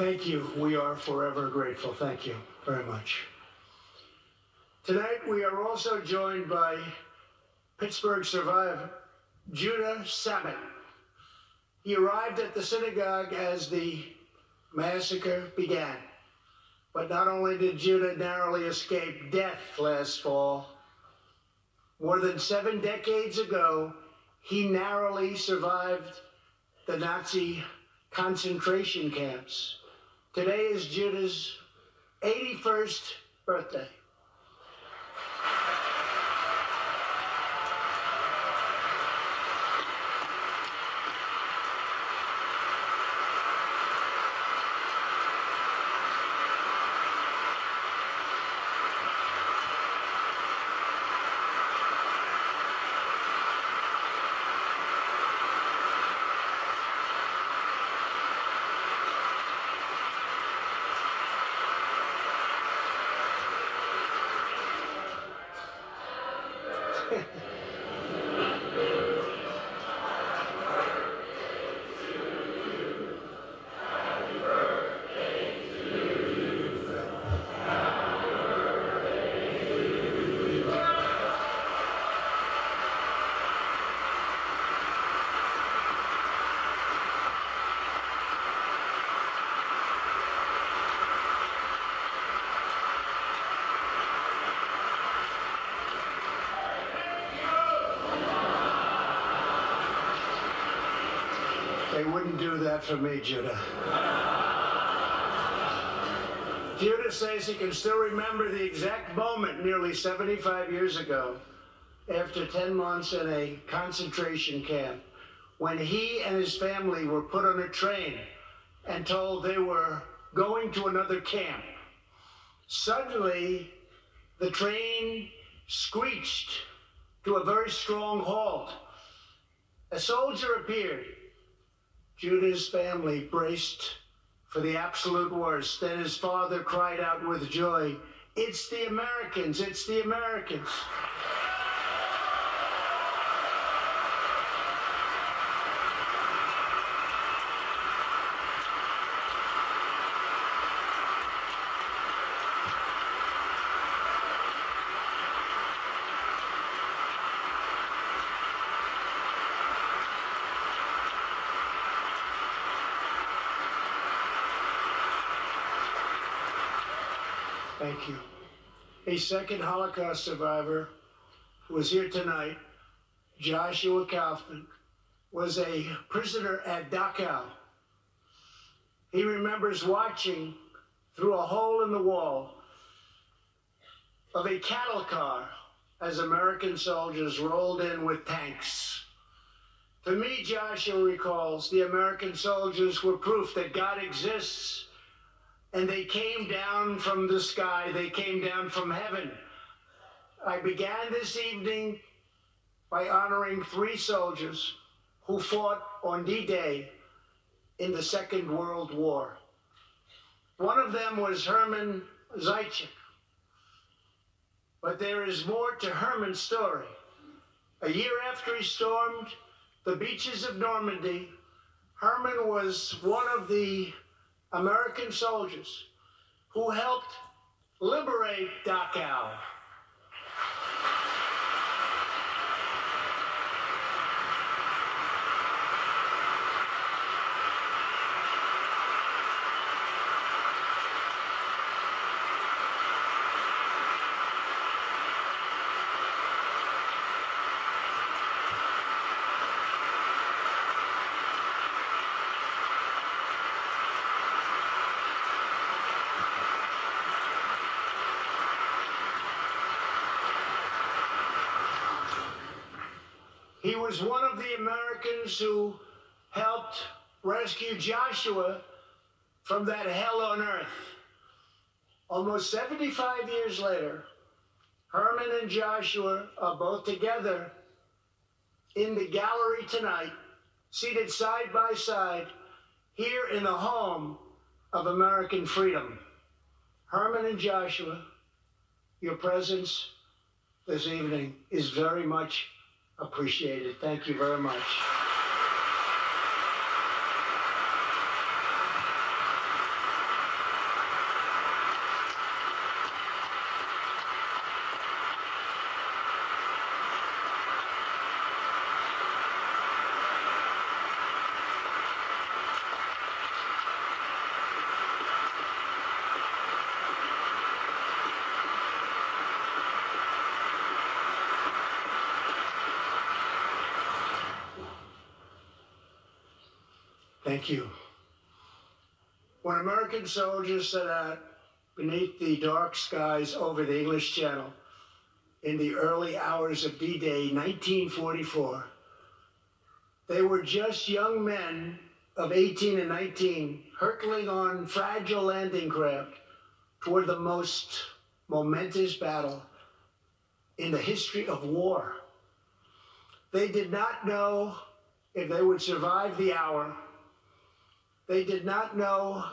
Thank you. We are forever grateful. Thank you very much. Tonight, we are also joined by Pittsburgh survivor, Judah Samet. He arrived at the synagogue as the massacre began. But not only did Judah narrowly escape death last fall, more than 7 decades ago, he narrowly survived the Nazi concentration camps. Today is Judah's 81st birthday. They wouldn't do that for me, Judah. Judah says he can still remember the exact moment nearly 75 years ago, after 10 months in a concentration camp, when he and his family were put on a train and told they were going to another camp. Suddenly, the train screeched to a very strong halt. A soldier appeared. Judah's family braced for the absolute worst. Then his father cried out with joy, "It's the Americans, it's the Americans." Thank you. A second Holocaust survivor who was here tonight, Joshua Kaufman, was a prisoner at Dachau. He remembers watching through a hole in the wall of a cattle car as American soldiers rolled in with tanks. For me, Joshua recalls, the American soldiers were proof that God exists. And they came down from the sky. They came down from heaven. I began this evening by honoring 3 soldiers who fought on D-Day in the Second World War. One of them was Herman Zaitchik. But there is more to Herman's story. A year after he stormed the beaches of Normandy, Herman was one of the American soldiers who helped liberate Dachau. He was one of the Americans who helped rescue Joshua from that hell on earth. Almost 75 years later, Herman and Joshua are both together in the gallery tonight, seated side by side, here in the home of American freedom. Herman and Joshua, your presence this evening is very much appreciated. Thank you very much. Thank you. When American soldiers set out beneath the dark skies over the English Channel in the early hours of D-Day 1944, they were just young men of 18 and 19 hurtling on fragile landing craft toward the most momentous battle in the history of war. They did not know if they would survive the hour. They did not know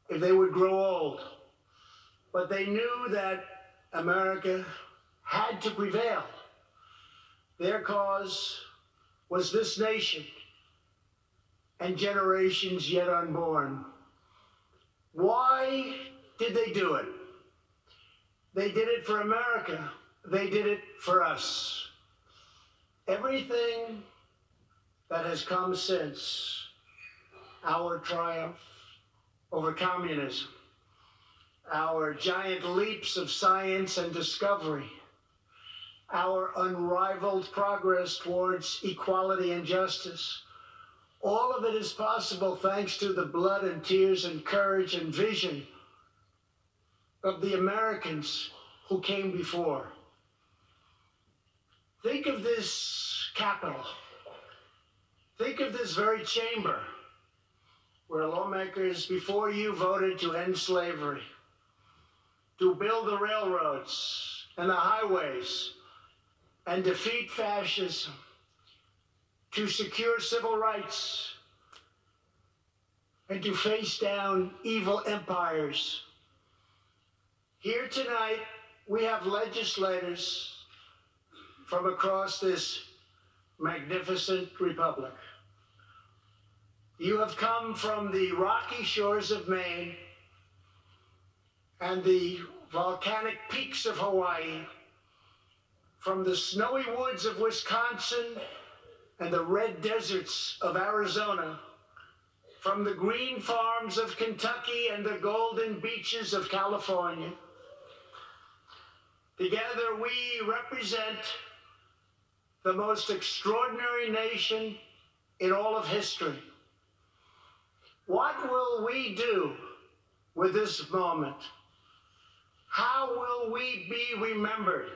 if they would grow old, but they knew that America had to prevail. Their cause was this nation and generations yet unborn. Why did they do it? They did it for America. They did it for us. Everything that has come since our triumph over communism, our giant leaps of science and discovery, our unrivaled progress towards equality and justice, all of it is possible thanks to the blood and tears and courage and vision of the Americans who came before. Think of this Capitol. Think of this very chamber where lawmakers before you voted to end slavery, to build the railroads and the highways, and defeat fascism, to secure civil rights, and to face down evil empires. Here tonight, we have legislators from across this magnificent republic. You have come from the rocky shores of Maine and the volcanic peaks of Hawaii, from the snowy woods of Wisconsin and the red deserts of Arizona, from the green farms of Kentucky and the golden beaches of California. Together we represent the most extraordinary nation in all of history. What will we do with this moment? How will we be remembered?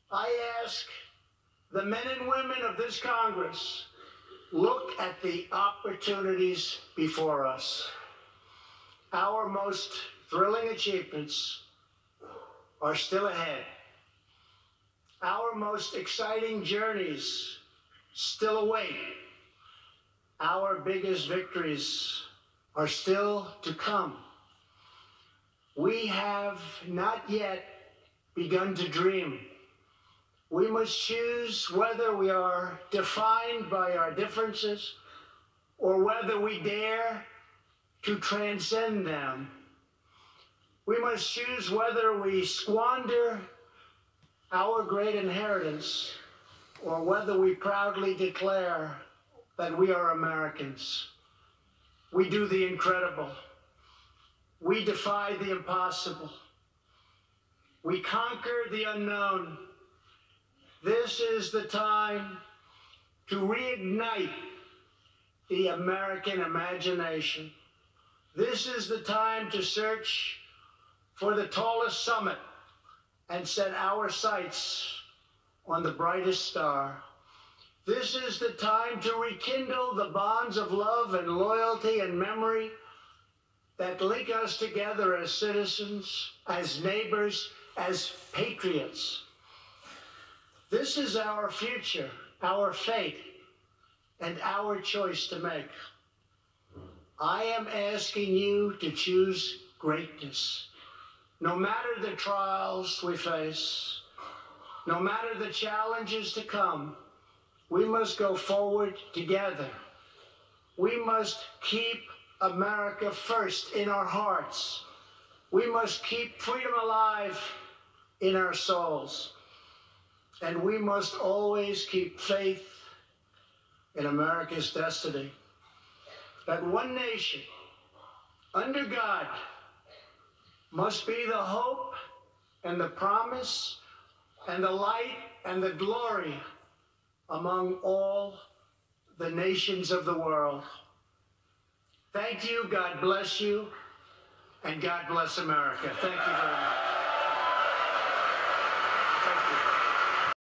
I ask the men and women of this Congress, look at the opportunities before us. Our most thrilling achievements are still ahead. Our most exciting journeys still await. Our biggest victories are still to come. We have not yet begun to dream. We must choose whether we are defined by our differences or whether we dare to transcend them. We must choose whether we squander our great inheritance or whether we proudly declare that we are Americans. We do the incredible. We defy the impossible. We conquer the unknown. This is the time to reignite the American imagination. This is the time to search for the tallest summit and set our sights on the brightest star. This is the time to rekindle the bonds of love and loyalty and memory that link us together as citizens, as neighbors, as patriots. This is our future, our fate, and our choice to make. I am asking you to choose greatness. No matter the trials we face, no matter the challenges to come, we must go forward together. We must keep America first in our hearts. We must keep freedom alive in our souls. And we must always keep faith in America's destiny. That one nation, under God, must be the hope and the promise and the light and the glory among all the nations of the world. Thank you, God bless you, and God bless America. Thank you very much.